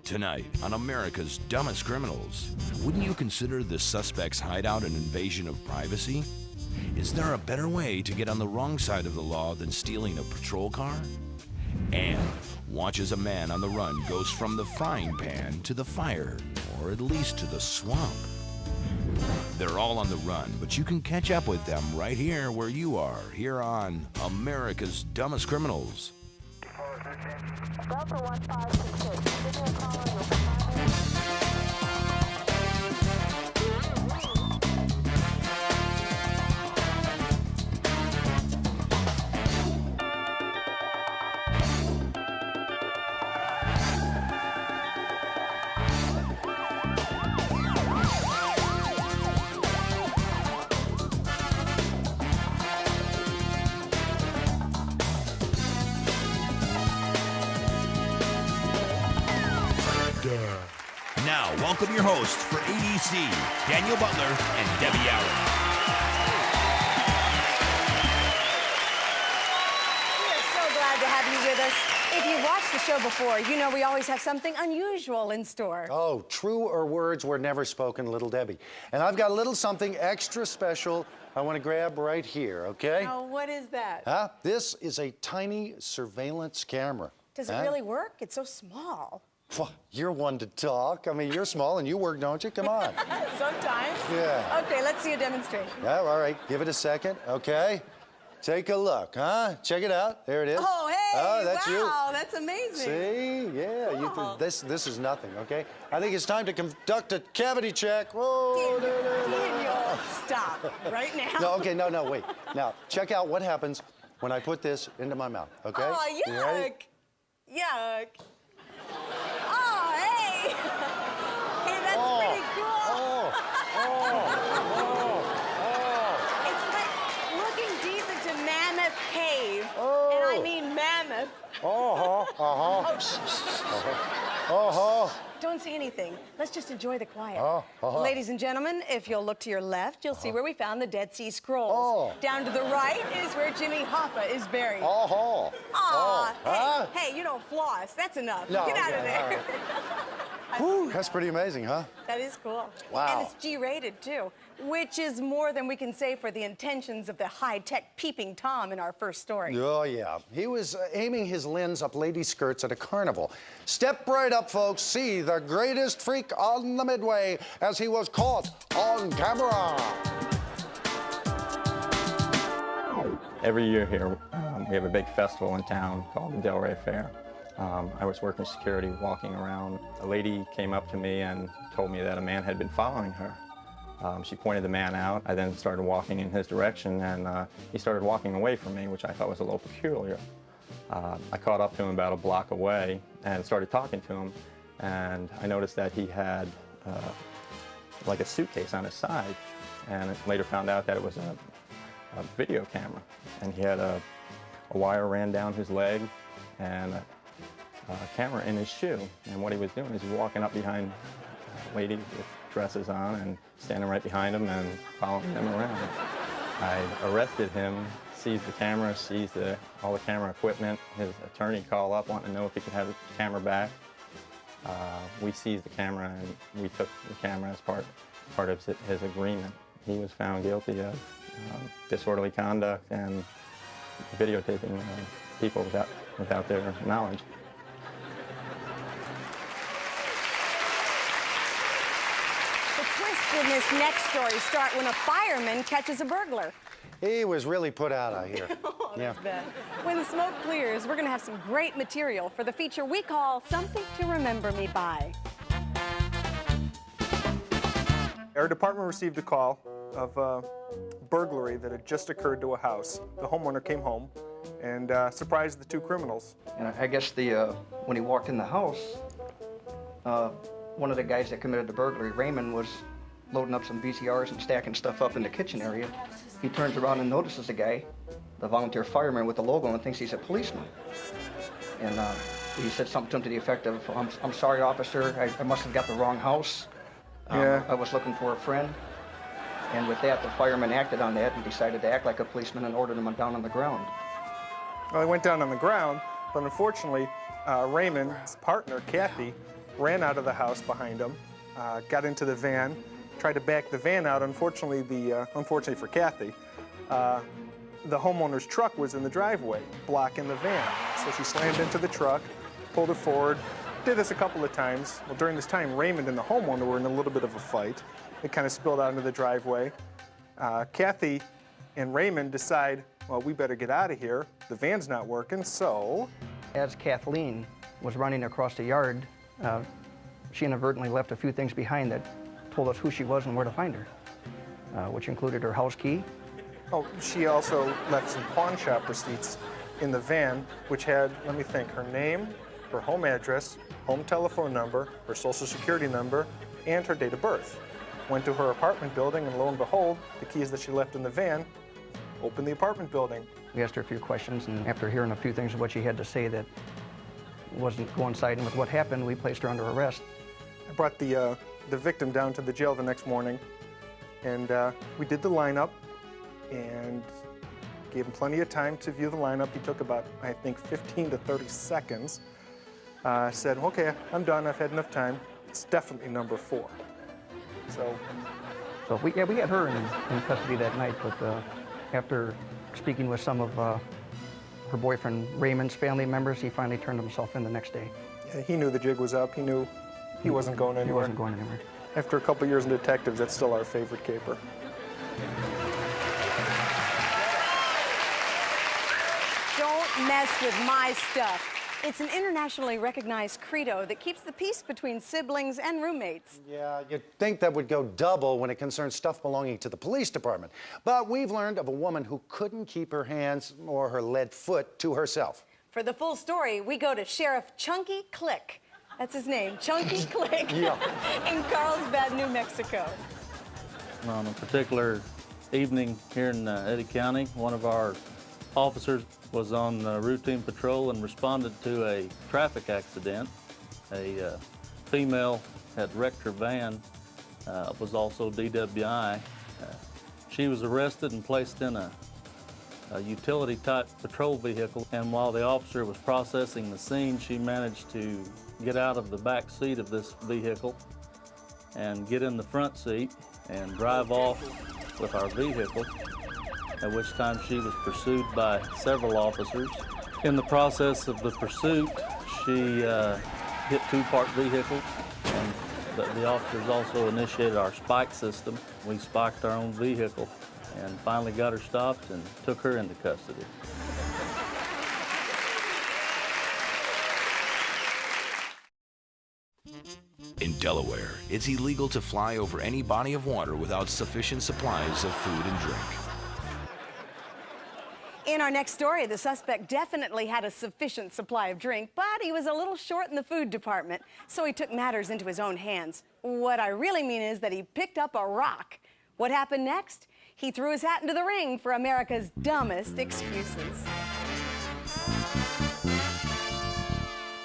Tonight on America's Dumbest Criminals, wouldn't you consider the suspect's hideout an invasion of privacy? Is there a better way to get on the wrong side of the law than stealing a patrol car? And watch as a man on the run goes from the frying pan to the fire, or at least to the swamp. They're all on the run, but you can catch up with them right here where you are, here on America's Dumbest Criminals. Delta 1566, give me a call on your primary. Now, welcome your hosts for ADC, Daniel Butler and Debbie Allen. We are so glad to have you with us. If you've watched the show before, you know we always have something unusual in store. Oh, truer words were never spoken, little Debbie. And I've got a little something extra special I want to grab right here, okay? Oh, what is that? Huh? This is a tiny surveillance camera. Does it really work? It's so small. Well, you're one to talk. I mean, you're small and you work, don't you? Come on. Sometimes. Yeah. Okay, let's see a demonstration. Yeah, all right. Give it a second, okay? Take a look, huh? Check it out. There it is. Oh, hey! Oh, that's wow, you. that's amazing. See? Yeah. Wow. This is nothing, okay? I think it's time to conduct a cavity check. Whoa, Daniel, stop right now. No, okay, no, wait. Now, check out what happens when I put this into my mouth, okay? Oh, You ready? yuck. Yuck. Oh, hey. Hey, that's pretty cool. It's like looking deep into Mammoth Cave. And I mean mammoth. Don't say anything. Let's just enjoy the quiet. Ladies and gentlemen, if you'll look to your left, you'll see where we found the Dead Sea Scrolls. Down to the right is where Jimmy Hoffa is buried. Hey, you don't floss. That's enough. No, Get out of okay, there. all right. Whew, that's pretty amazing, huh? That is cool. Wow. And it's G-rated, too, which is more than we can say for the intentions of the high-tech peeping Tom in our first story. Oh, yeah. He was aiming his lens up ladies' skirts at a carnival. Step right up, folks. See the greatest freak on the Midway as he was caught on camera. Every year here, we have a big festival in town called the Delray Fair. I was working security, walking around. A lady came up to me and told me that a man had been following her. She pointed the man out. I then started walking in his direction, and he started walking away from me, which I thought was a little peculiar. I caught up to him about a block away and started talking to him, and I noticed that he had like a suitcase on his side, and later found out that it was a video camera, and he had a wire ran down his leg and a camera in his shoe. And what he was doing is walking up behind ladies with dresses on and standing right behind them and following them around. I arrested him, seized the camera, seized all the camera equipment. His attorney called up wanting to know if he could have the camera back. We seized the camera and we took the camera as part of his agreement. He was found guilty of disorderly conduct and videotaping people without their knowledge. The twist in this next story starts when a fireman catches a burglar. He was really put out here. Oh, that's bad. When the smoke clears, we're going to have some great material for the feature we call Something to Remember Me By. Our department received a call of a burglary that had just occurred to a house. The homeowner came home and surprised the two criminals. And I guess when he walked in the house, one of the guys that committed the burglary, Raymond, was loading up some VCRs and stacking stuff up in the kitchen area. He turns around and notices the guy, the volunteer fireman with the logo, and thinks he's a policeman. And he said something to the effect of, I'm sorry, officer, I must have got the wrong house. I was looking for a friend. And with that, the fireman acted on that and decided to act like a policeman and ordered him down on the ground. Well, he went down on the ground, but unfortunately, Raymond's partner, Kathy, ran out of the house behind him, got into the van, tried to back the van out. Unfortunately, unfortunately for Kathy, the homeowner's truck was in the driveway, blocking the van. So she slammed into the truck, pulled it forward, did this a couple of times. Well, during this time, Raymond and the homeowner were in a little bit of a fight. It kind of spilled out into the driveway. Kathy and Raymond decide, well, we better get out of here. The van's not working, so... As Kathleen was running across the yard, she inadvertently left a few things behind that told us who she was and where to find her, which included her house key. Oh, she also left some pawn shop receipts in the van, which had, let me think, her name, her home address, home telephone number, her social security number, and her date of birth. Went to her apartment building, and lo and behold, the keys that she left in the van opened the apartment building. We asked her a few questions, and after hearing a few things of what she had to say that wasn't coinciding with what happened, we placed her under arrest. I brought the victim down to the jail the next morning, and we did the lineup and gave him plenty of time to view the lineup. He took about, I think, 15 to 30 seconds. Said, okay, I'm done, I've had enough time. It's definitely number 4. So we had her in custody that night, but after speaking with some of her boyfriend Raymond's family members, he finally turned himself in the next day. Yeah, he knew the jig was up. He knew he wasn't going anywhere. He wasn't going anywhere. After a couple years in detectives, that's still our favorite caper. Don't mess with my stuff. It's an internationally recognized credo that keeps the peace between siblings and roommates. Yeah, you'd think that would go double when it concerns stuff belonging to the police department. But we've learned of a woman who couldn't keep her hands or her lead foot to herself. For the full story, we go to Sheriff Chunky Click. That's his name, Chunky Click, in Carlsbad, New Mexico. On a particular evening here in Eddy County, one of our officers was on routine patrol and responded to a traffic accident. A female had wrecked her van, was also DWI. She was arrested and placed in a utility-type patrol vehicle, and while the officer was processing the scene, she managed to get out of the back seat of this vehicle and get in the front seat and drive off with our vehicle, at which time she was pursued by several officers. In the process of the pursuit, she hit 2 parked vehicles, and the officers also initiated our spike system. We spiked our own vehicle and finally got her stopped and took her into custody. In Delaware, it's illegal to fly over any body of water without sufficient supplies of food and drink. In our next story, the suspect definitely had a sufficient supply of drink, but he was a little short in the food department, so he took matters into his own hands. What I really mean is that he picked up a rock. What happened next? He threw his hat into the ring for America's dumbest excuses.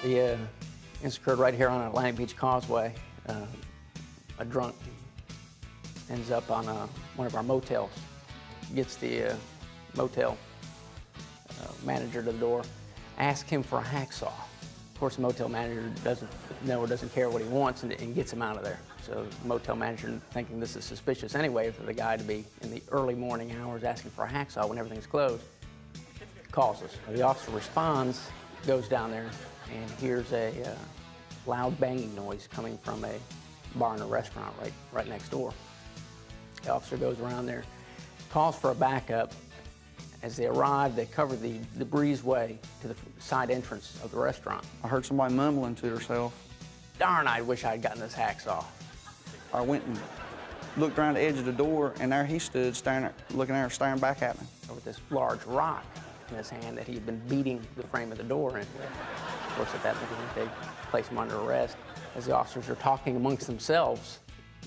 The incident occurred right here on Atlantic Beach Causeway. A drunk ends up on one of our motels, gets the motel manager to the door, asks him for a hacksaw. Of course, the motel manager doesn't know or doesn't care what he wants and gets him out of there. So the motel manager, thinking this is suspicious anyway for the guy to be in the early morning hours asking for a hacksaw when everything's closed, calls us. The officer responds, goes down there, and hears a loud banging noise coming from a bar and a restaurant right next door. The officer goes around there, calls for a backup. As they arrive, they cover the breezeway to the side entrance of the restaurant. I heard somebody mumbling to herself. Darn, I wish I'd gotten this hacksaw. I went and looked around the edge of the door, and there he stood, looking at her, staring back at me. With this large rock in his hand that he had been beating the frame of the door in. Of course, at that point, they place him under arrest. As the officers are talking amongst themselves,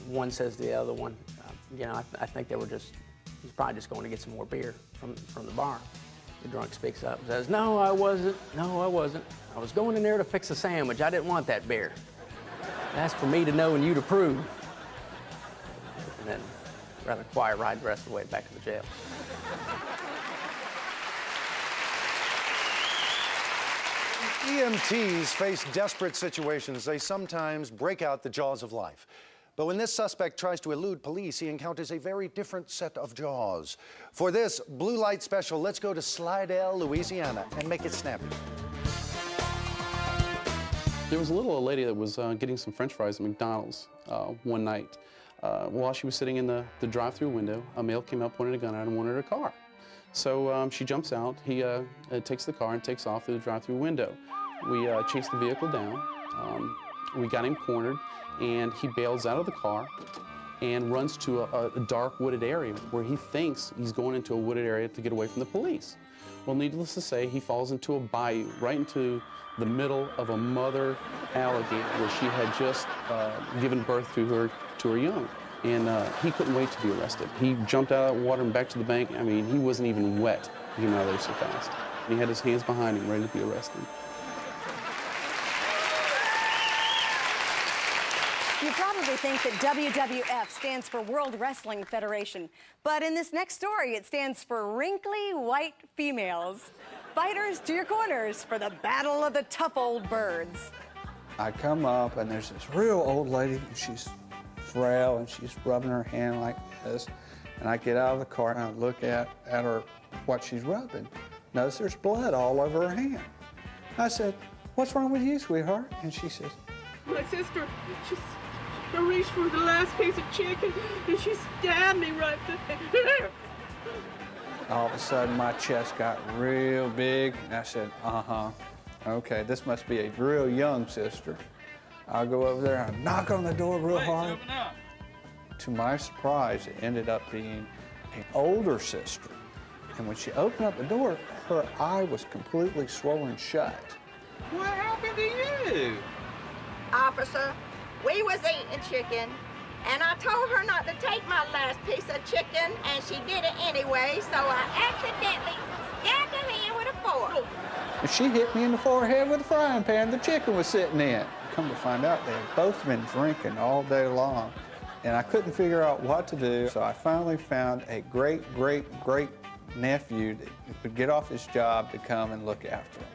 one says to the other one, I think they were he's probably just going to get some more beer from the bar. The drunk speaks up and says, no, I wasn't. I was going in there to fix a sandwich. I didn't want that beer. That's for me to know and you to prove. And then, rather quiet ride the rest of the way back to the jail. EMTs face desperate situations. They sometimes break out the jaws of life. But when this suspect tries to elude police, he encounters a very different set of jaws. For this blue light special, let's go to Slidell, Louisiana, and make it snappy. There was a little old lady that was getting some French fries at McDonald's one night. While she was sitting in the drive-through window, a male came up, pointed a gun out, and wanted her car. So she jumps out. He takes the car and takes off through the drive-through window. We chased the vehicle down. We got him cornered, and he bails out of the car and runs to a dark wooded area where he thinks he's going into a wooded area to get away from the police. Well, needless to say, he falls into a bayou, right into the middle of a mother alligator where she had just given birth to her young. And he couldn't wait to be arrested. He jumped out of the water and back to the bank. I mean, he wasn't even wet. He came out of there so fast. And he had his hands behind him, ready to be arrested. You probably think that WWF stands for World Wrestling Federation, but in this next story, it stands for Wrinkly White Females. Fighters to your corners for the Battle of the Tough Old Birds. I come up, and there's this real old lady, and she's frail, and she's rubbing her hand like this. And I get out of the car, and I look at her, what she's rubbing. Notice there's blood all over her hand. I said, "What's wrong with you, sweetheart?" And she says, "My sister, I reached for the last piece of chicken, and she stabbed me right there." All of a sudden, my chest got real big, and I said, okay, this must be a real young sister. I'll go over there and knock on the door real hard. To my surprise, it ended up being an older sister. And when she opened up the door, her eye was completely swollen shut. What happened to you? Officer, we was eating chicken, and I told her not to take my last piece of chicken, and she did it anyway, so I accidentally stabbed her hand with a fork. And she hit me in the forehead with a frying pan the chicken was sitting in. Come to find out, they had both been drinking all day long, and I couldn't figure out what to do, so I finally found a great nephew that would get off his job to come and look after him.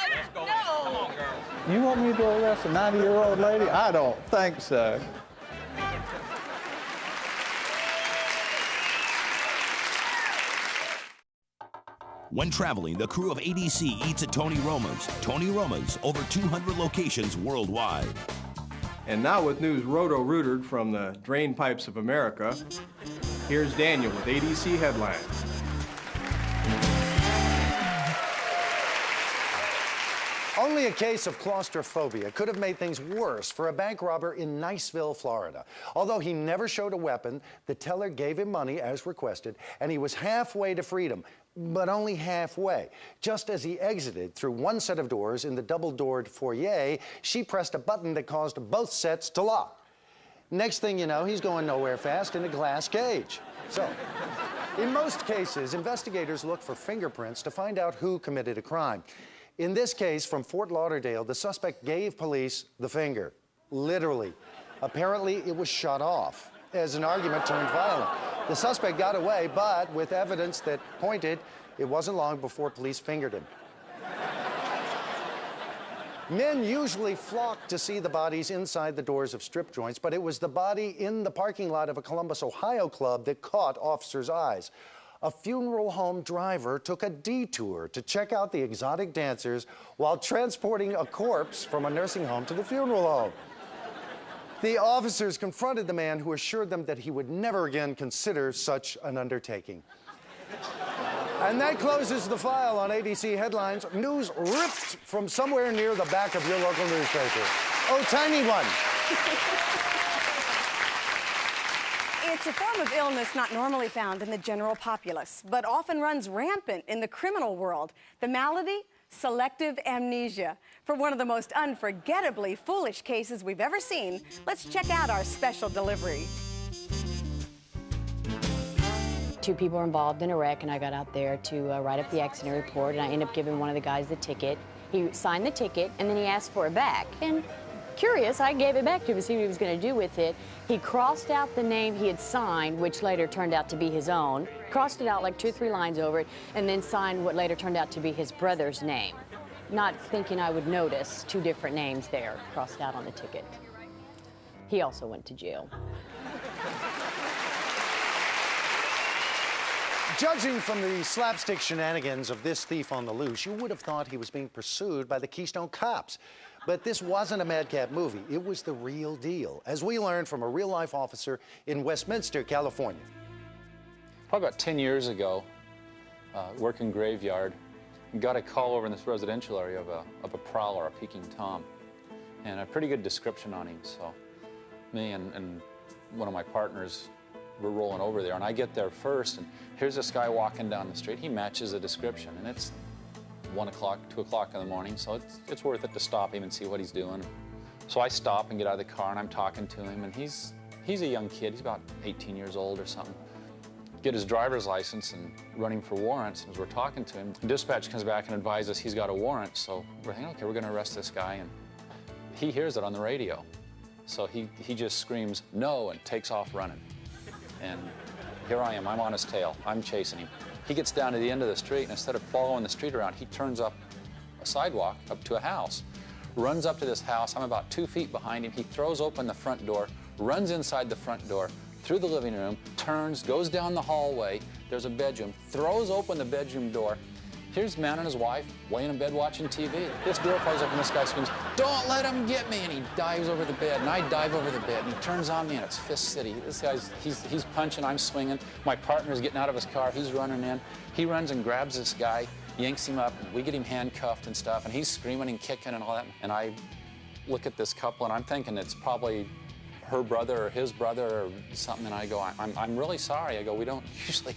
Let's go. No. Come on, girls. You want me to arrest a 90-year-old lady? I don't think so. When traveling, the crew of ADC eats at Tony Roma's. Tony Roma's, over 200 locations worldwide. And now with news roto-rooted from the drain pipes of America, here's Daniel with ADC Headlines. Only a case of claustrophobia could have made things worse for a bank robber in Niceville, Florida. Although he never showed a weapon, the teller gave him money as requested, and he was halfway to freedom, but only halfway. Just as he exited through one set of doors in the double-doored foyer, she pressed a button that caused both sets to lock. Next thing you know, he's going nowhere fast in a glass cage. So, in most cases, investigators look for fingerprints to find out who committed a crime. In this case, from Fort Lauderdale, the suspect gave police the finger, literally. Apparently, it was shut off as an argument turned violent. The suspect got away, but with evidence that pointed, it wasn't long before police fingered him. Men usually flock to see the bodies inside the doors of strip joints, but it was the body in the parking lot of a Columbus, Ohio club that caught officers' eyes. A funeral home driver took a detour to check out the exotic dancers while transporting a corpse from a nursing home to the funeral home. The officers confronted the man, who assured them that he would never again consider such an undertaking. And that closes the file on ADC Headlines. News ripped from somewhere near the back of your local newspaper. Oh, tiny one. It's a form of illness not normally found in the general populace, but often runs rampant in the criminal world. The malady? Selective amnesia. For one of the most unforgettably foolish cases we've ever seen, let's check out our special delivery. 2 people were involved in a wreck, and I got out there to write up the accident report, and I ended up giving one of the guys the ticket. He signed the ticket, and then he asked for it back. And curious, I gave it back to him to see what he was going to do with it. He crossed out the name he had signed, which later turned out to be his own. crossed it out like 2 or 3 lines over it, and then signed what later turned out to be his brother's name. Not thinking I would notice 2 different names there crossed out on the ticket. He also went to jail. Judging from the slapstick shenanigans of this thief on the loose, you would have thought he was being pursued by the Keystone Cops. But this wasn't a madcap movie. It was the real deal, as we learned from a real-life officer in Westminster, California. Probably about 10 years ago, working graveyard, got a call over in this residential area of a prowler, a peeking Tom, and a pretty good description on him. So me and one of my partners, we're rolling over there, and I get there first, and here's this guy walking down the street. He matches the description, and it's 1 o'clock, 2 o'clock in the morning, so it's worth it to stop him and see what he's doing. So I stop and get out of the car, and I'm talking to him, and he's a young kid. He's about 18 years old or something. Get his driver's license and run him for warrants. As we're talking to him, dispatch comes back and advises us he's got a warrant, so we're thinking, okay, we're going to arrest this guy, and he hears it on the radio. So he just screams, no, and takes off running. And here I am, I'm on his tail, I'm chasing him. He gets down to the end of the street, and instead of following the street around, he turns up a sidewalk up to a house. Runs up to this house, I'm about 2 feet behind him. He throws open the front door, runs inside the front door, through the living room, turns, goes down the hallway, there's a bedroom, throws open the bedroom door. Here's a man and his wife laying in bed watching TV. This door flies open, this guy screams, don't let him get me, and he dives over the bed, and I dive over the bed, and he turns on me, and it's Fist City. This guy's, he's punching, I'm swinging. My partner's getting out of his car, he's running in. He runs and grabs this guy, yanks him up, and we get him handcuffed and stuff, and he's screaming and kicking and all that. And I look at this couple, and I'm thinking it's probably her brother or his brother or something, and I go, I'm really sorry. I go, we don't usually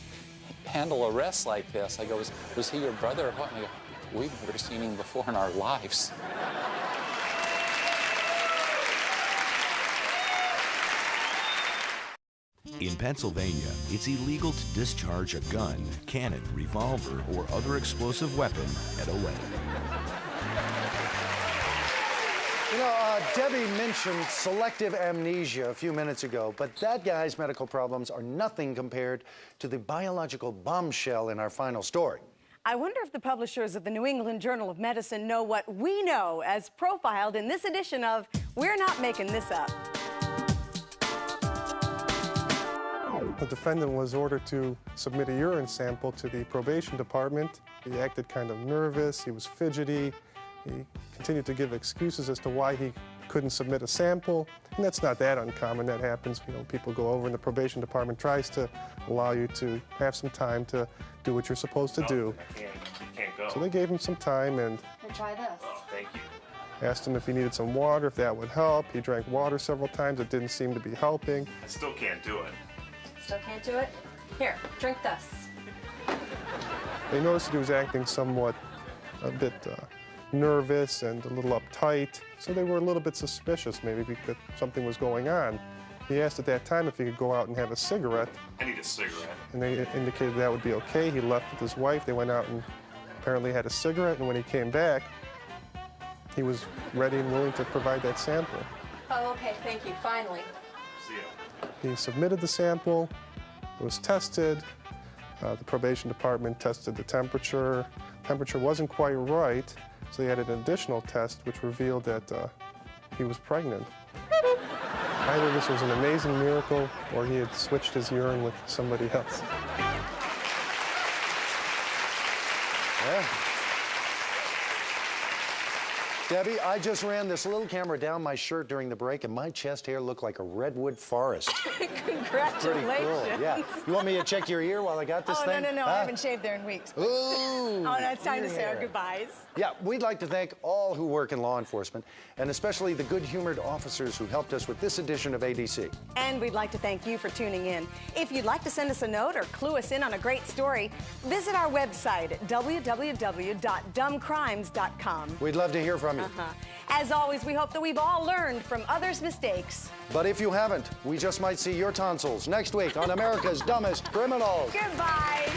handle arrests like this. I go, was he your brother or what? And they go, we've never seen him before in our lives. In Pennsylvania, it's illegal to discharge a gun, cannon, revolver, or other explosive weapon at a wedding. You know, Debbie mentioned selective amnesia a few minutes ago, but that guy's medical problems are nothing compared to the biological bombshell in our final story. I wonder if the publishers of the New England Journal of Medicine know what we know, as profiled in this edition of We're Not Making This Up. The defendant was ordered to submit a urine sample to the probation department. He acted kind of nervous, he was fidgety. He continued to give excuses as to why he couldn't submit a sample, and that's not that uncommon. That happens. You know, people go over and the probation department tries to allow you to have some time to do what you're supposed to do. You can't go. So they gave him some time and Try this. Oh, thank you. asked him if he needed some water, if that would help. He drank water several times. It didn't seem to be helping. I still can't do it. Still can't do it? Here, drink this. They noticed that he was acting somewhat a bit nervous and a little uptight, so they were a little bit suspicious maybe because something was going on. He asked at that time if he could go out and have a cigarette. I need a cigarette. And they indicated that would be okay. He left with his wife. They went out and apparently had a cigarette, and when he came back, he was ready and willing to provide that sample. Oh, okay, thank you, finally. See ya. He submitted the sample, it was tested. The probation department tested the temperature. Temperature wasn't quite right, so they added an additional test which revealed that he was pregnant. Either this was an amazing miracle or he had switched his urine with somebody else. Yeah. Debbie, I just ran this little camera down my shirt during the break, and my chest hair looked like a redwood forest. Congratulations. Pretty cool, yeah. You want me to check your ear while I got this thing? No, I haven't shaved there in weeks. Ooh. Oh, no, it's time to say our hair. goodbyes. Yeah, we'd like to thank all who work in law enforcement, and especially the good-humored officers who helped us with this edition of ADC. And we'd like to thank you for tuning in. If you'd like to send us a note or clue us in on a great story, visit our website at www.dumbcrimes.com. We'd love to hear from you. As always, we hope that we've all learned from others' mistakes. But if you haven't, we just might see your tonsils next week on America's Dumbest Criminals. Goodbye.